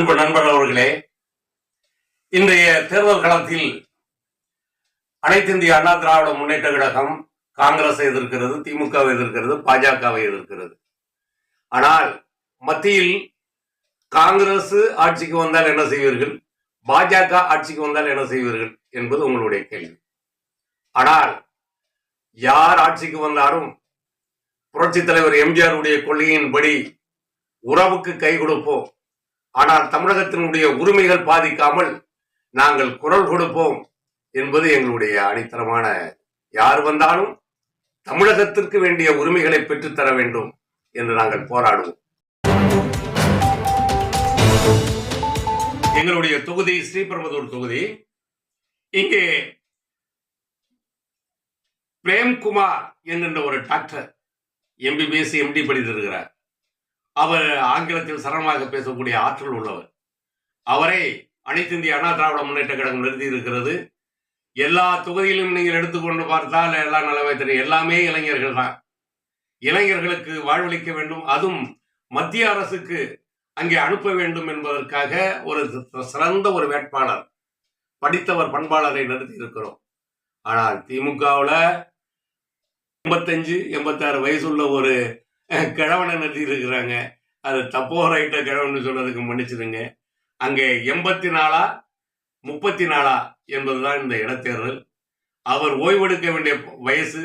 அன்பு நண்பர் அவர்களே, இன்றைய தேர்தல் களத்தில் அனைத்து இந்திய அண்ணா திராவிட முன்னேற்ற கழகம் காங்கிரஸை எதிர்க்கிறது, திமுகவை எதிர்க்கிறது, பாஜகவை எதிர்க்கிறது. ஆனால் மத்தியில் காங்கிரஸ் ஆட்சிக்கு வந்தால் என்ன செய்வீர்கள், பாஜக ஆட்சிக்கு வந்தால் என்ன செய்வீர்கள் என்பது உங்களுடைய கேள்வி. ஆனால் யார் ஆட்சிக்கு வந்தாலும் புரட்சி தலைவர் எம்ஜிஆர் உடைய கொள்கையின்படி உறவுக்கு கை கொடுப்போம், ஆனால் தமிழகத்தினுடைய உரிமைகள் பாதிக்காமல் நாங்கள் குரல் கொடுப்போம் என்பது எங்களுடைய அடித்தளமான. யார் வந்தாலும் தமிழகத்திற்கு வேண்டிய உரிமைகளை பெற்றுத்தர வேண்டும் என்று நாங்கள் போராடுவோம். எங்களுடைய தொகுதி ஸ்ரீபெரும்புதூர் தொகுதி. இங்கே பிரேம்குமார் என்கின்ற ஒரு டாக்டர் MBBS MD படித்திருக்கிறார். அவர் ஆங்கிலத்தில் சரளமாக பேசக்கூடிய ஆற்றல் உள்ளவர். அவரை அனைத்து இந்திய அண்ணா திராவிட முன்னேற்ற கழகம் நிறுத்தி இருக்கிறது. எல்லா தொகுதியிலும் நீங்கள் எடுத்துக்கொண்டு பார்த்தால் எல்லா நிலவை தெரியும், எல்லாமே இளைஞர்கள் தான். இளைஞர்களுக்கு வாழ்வளிக்க வேண்டும், அதுவும் மத்திய அரசுக்கு அங்கே அனுப்ப வேண்டும் என்பதற்காக ஒரு சிறந்த ஒரு வேட்பாளர், படித்தவர், பண்பாளரை நிறுத்தி இருக்கிறோம். ஆனால் திமுகவில் 85-86 வயசுள்ள ஒரு கிழவனை நிறுத்தி இருக்கிறாங்க. அது தப்போ ரைட்டா கிழவன் சொல்றதுக்கு மன்னிச்சிருங்க. அங்கே 84 34 என்பதுதான் இந்த இடைத்தேர்தல். அவர் ஓய்வெடுக்க வேண்டிய வயசு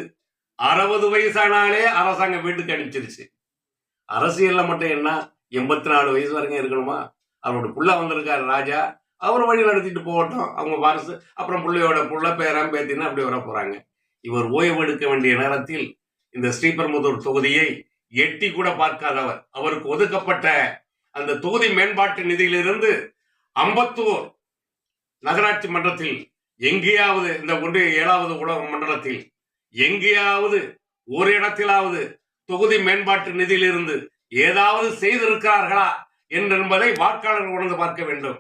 60 வயசானாலே அரசாங்கம் வீட்டுக்கு அனுப்பிச்சிருச்சு. அரசியல்ல மட்டும் என்ன 84 வயசு வரைக்கும் இருக்கணுமா? அவரோட புள்ள வந்திருக்காரு ராஜா, அவர் வழி நடத்திட்டு போகட்டும், அவங்க வாரிசு, அப்புறம் பிள்ளையோட புள்ள பேரம் பேத்தின்னு அப்படி வர போறாங்க. இவர் ஓய்வெடுக்க வேண்டிய நேரத்தில் இந்த ஸ்ரீபெரும்புதூர் தொகுதியை எட்டி கூட பார்க்காதவர், அவருக்கு ஒதுக்கப்பட்ட அந்த தொகுதி மேம்பாட்டு நிதியிலிருந்து அம்பத்தூர் நகராட்சி மன்றத்தில் எங்கேயாவது, இந்த 7வது உலக மண்டலத்தில் எங்கேயாவது ஒரு இடத்திலாவது தொகுதி மேம்பாட்டு நிதியிலிருந்து ஏதாவது செய்திருக்கிறார்களா என்பதை வாக்காளர்கள் உணர்ந்து பார்க்க வேண்டும்.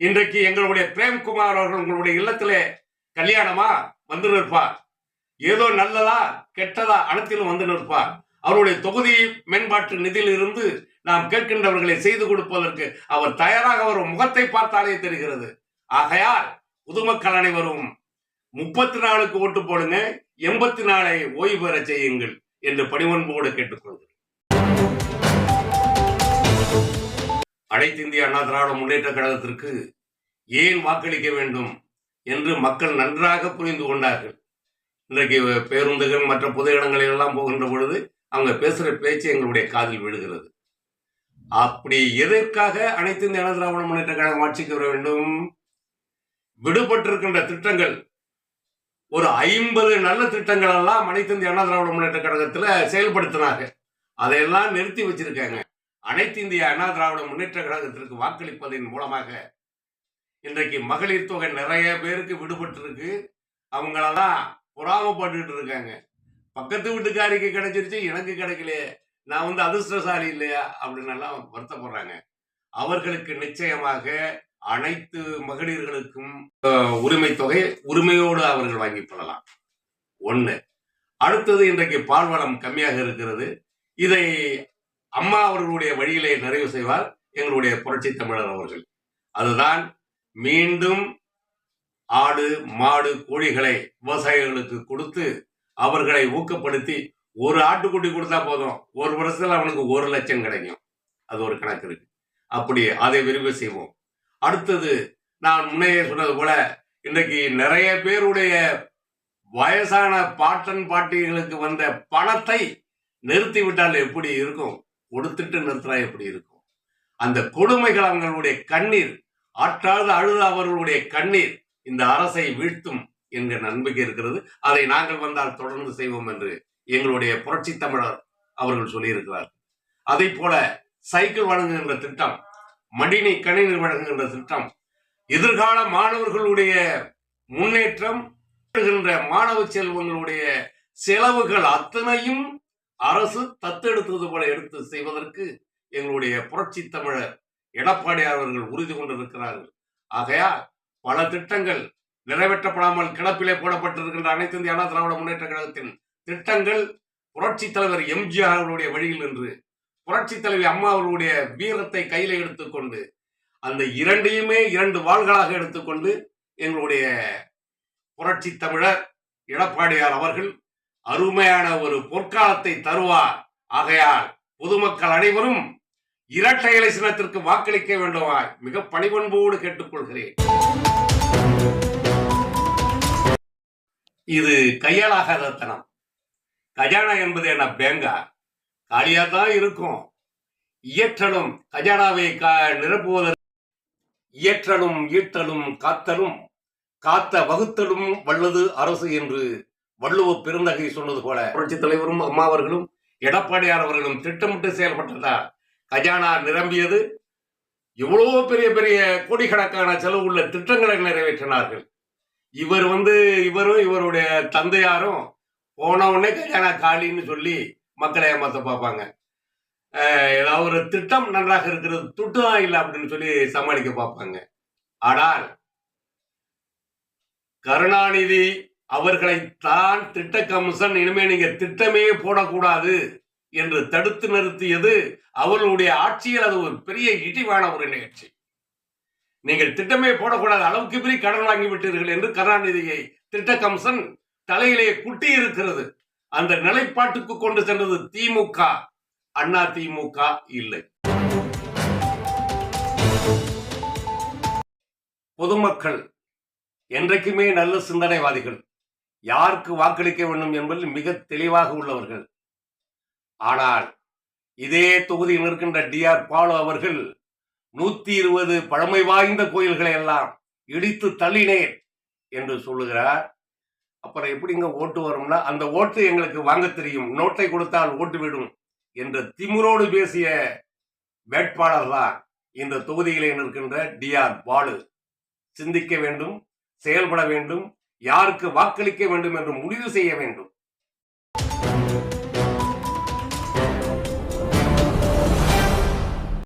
இன்றைக்கு எங்களுடைய பிரேம்குமார் அவர்கள் உங்களுடைய இல்லத்திலே கல்யாணமா வந்து நிற்பார், ஏதோ நல்லதா கெட்டதா அனைத்திலும் வந்து நிற்பார். அவருடைய தொகுதி மேம்பாட்டு நிதியில் இருந்து நாம் கேட்கின்றவர்களை செய்து கொடுப்பதற்கு அவர் தயாராக வரும் முகத்தை பார்த்தாலே தெரிகிறது. ஆகையால் பொதுமக்கள் அனைவரும் 34க்கு ஓட்டு போடுங்க, 84ஐ ஓய்வு பெற செய்யுங்கள் என்று பணிவன்போடு கேட்டுக்கொள்கிறேன். அனைத்து இந்திய அண்ணா திராவிட முன்னேற்ற கழகத்திற்கு ஏன் வாக்களிக்க வேண்டும் என்று மக்கள் நன்றாக புரிந்து கொண்டார்கள். இன்றைக்கு பேருந்துகள் மற்ற பொது இடங்களில் எல்லாம் போகின்ற பொழுது அவங்க பேசுற பேச்சு எங்களுடைய காதில் விழுகிறது. அப்படி எதற்காக அனைத்து இந்திய அண்ணா திராவிட முன்னேற்ற கழகம் ஆட்சிக்கு வர வேண்டும்? விடுபட்டிருக்கின்ற திட்டங்கள் ஒரு 50 நல்ல திட்டங்கள் எல்லாம் அனைத்து இந்திய அண்ணா திராவிட முன்னேற்ற கழகத்துல செயல்படுத்தினாங்க. அதையெல்லாம் நிறுத்தி வச்சிருக்காங்க. அனைத்து இந்திய அண்ணா திராவிட முன்னேற்ற கழகத்திற்கு வாக்களிப்பதன் மூலமாக இன்றைக்கு மகளிர் தொகை நிறைய பேருக்கு விடுபட்டு இருக்கு. அவங்களெல்லாம் பொறாமப்பட்டு இருக்காங்க. பக்கத்து வீட்டுக்காரிக்கு கிடைச்சிருச்சு, எனக்கு கிடைக்கலையே, நான் அதிர்ஷ்டசாலி இல்லையா அப்படின்னு எல்லாம் வருத்தப்படுறாங்க. அவர்களுக்கு நிச்சயமாக அனைத்து மகளிர்களுக்கும் உரிமை தொகை உரிமையோடு அவர்கள் வாங்கிக் கொள்ளலாம். ஒண்ணு. அடுத்தது, இன்றைக்கு பால்வளம் கம்மியாக இருக்கிறது. இதை அம்மா அவர்களுடைய வழியிலே நிறைவு செய்வார் எங்களுடைய புரட்சி தமிழர் அவர்கள். அதுதான் மீண்டும் ஆடு மாடு கோழிகளை விவசாயிகளுக்கு கொடுத்து அவர்களை ஊக்கப்படுத்தி, ஒரு ஆட்டுக்குட்டி கொடுத்தா போதும், ஒரு வருஷத்துல அவனுக்கு 1 லட்சம் கிடைக்கும். அது ஒரு கணக்கு இருக்கு. அப்படி அதை விரிவு செய்வோம். அடுத்தது, நான் முன்னையே சொன்னது போல இன்றைக்கு நிறைய பேருடைய வயசான பாட்டன் பாட்டிகளுக்கு வந்த பணத்தை நிறுத்தி விட்டால் எப்படி இருக்கும்? கொடுத்துட்டு நிறுத்தினா எப்படி இருக்கும்? அந்த கொடுமைகள், அவங்களுடைய கண்ணீர், ஆற்றாத அழுத அவர்களுடைய கண்ணீர் இந்த அரசை வீழ்த்தும் என்ற நம்பிக்கை இருக்கிறது. அதை நாங்கள் வந்தால் தொடர்ந்து செய்வோம் என்று எங்களுடைய புரட்சி தமிழர் அவர்கள் சொல்லியிருக்கிறார். அதை போல சைக்கிள் வழங்குகின்ற திட்டம், மடிநீ கணினி வழங்குகின்ற திட்டம், எதிர்கால மாணவர்களுடைய முன்னேற்றம், மாணவ செல்வங்களுடைய செலவுகள் அத்தனையும் அரசு தத்தெடுத்தது போல எடுத்து செய்வதற்கு எங்களுடைய புரட்சி தமிழர் எடப்பாடியார் அவர்கள் உறுதி கொண்டிருக்கிறார்கள். ஆகையால் பல திட்டங்கள் நிறைவேற்றப்படாமல் கிடப்பிலே போடப்பட்டிருக்கின்ற அனைத்து இந்திய அண்ணா திராவிட முன்னேற்ற கழகத்தின் திட்டங்கள் புரட்சி தலைவர் எம்ஜிஆர் அவர்களுடைய வழியில் நின்று, புரட்சி தலைவி அம்மா அவர்களுடைய வீரத்தை கையில எடுத்துக்கொண்டு அந்த இரண்டையுமே இரண்டு வாள்களாக எடுத்துக்கொண்டு எங்களுடைய புரட்சி தமிழர் எடப்பாடியார் அவர்கள் அருமையான ஒரு பொற்காலத்தை தருவார். ஆகையால் பொதுமக்கள் அனைவரும் இரட்டை இலை சின்னத்திற்கு வாக்களிக்க வேண்டுமாய் மிக பணிவன்போடு கேட்டுக்கொள்கிறேன். இது கையாலாகாத தனம். கஜானா என்பது என்ன பேங்கா? காலியா தான் இருக்கும். இயற்றலும் கஜானாவை நிரப்புவதற்கு இயற்றலும் ஈட்டலும் காத்தலும் காத்த வகுத்தலும் வல்லது அரசு என்று வள்ளுவ பெருந்தகை சொன்னது போல புரட்சி தலைவரும் அம்மா அவர்களும் எடப்பாடியார் அவர்களும் திட்டமிட்டு செயல்பட்டதால் கஜானா நிரம்பியது. எவ்வளவு பெரிய பெரிய கோடிக்கணக்கான செலவு உள்ள திட்டங்களை நிறைவேற்றினார்கள். இவரும் இவருடைய தந்தையாரும் போன உடனே கல்யாண காலின்னு சொல்லி மக்களை ஏமாத்த பார்ப்பாங்க. ஏதாவது ஒரு திட்டம் நன்றாக இருக்கிறது, துட்டு தான் இல்லை அப்படின்னு சொல்லி சமாளிக்க பார்ப்பாங்க. ஆனால் கருணாநிதி அவர்களை தான் திட்ட கமிஷன் இனிமே நீங்க திட்டமே போடக்கூடாது என்று தடுத்து நிறுத்தியது அவர்களுடைய ஆட்சியில் அது ஒரு பெரிய இடிவான ஒரு நிகழ்ச்சி. நீங்கள் திட்டமே போடக்கூடாத அளவுக்கு பெரிய கடன் வாங்கி விட்டீர்கள் என்று கருணாநிதியை திட்ட கமிஷன் தலையிலே குட்டி இருக்கிறது. அந்த நிலைப்பாட்டுக்கு கொண்டு சென்றது திமுக, அண்ணா திமுக இல்லை. பொதுமக்கள் என்றைக்குமே நல்ல சிந்தனைவாதிகள், யாருக்கு வாக்களிக்க வேண்டும் என்பதில் மிக தெளிவாக உள்ளவர்கள். ஆனால் இதே தொகுதியில் இருக்கின்ற டிஆர் பாலு அவர்கள் 120 பழமை வாய்ந்த கோயில்களை எல்லாம் இடித்து தள்ளினேன் என்று சொல்லுகிறார். அப்புறம் எப்படிங்க ஓட்டு வரும்னா, அந்த ஓட்டு எங்களுக்கு வாங்க தெரியும், நோட்டை கொடுத்தால் ஓட்டு விடும் என்ற திமிரோடு பேசிய வேட்பாளர் தான் இந்த தொகுதியிலே இருக்கின்ற டிஆர் பாலு. சிந்திக்க வேண்டும், செயல்பட வேண்டும், யாருக்கு வாக்களிக்க வேண்டும் என்று முடிவு செய்ய வேண்டும்.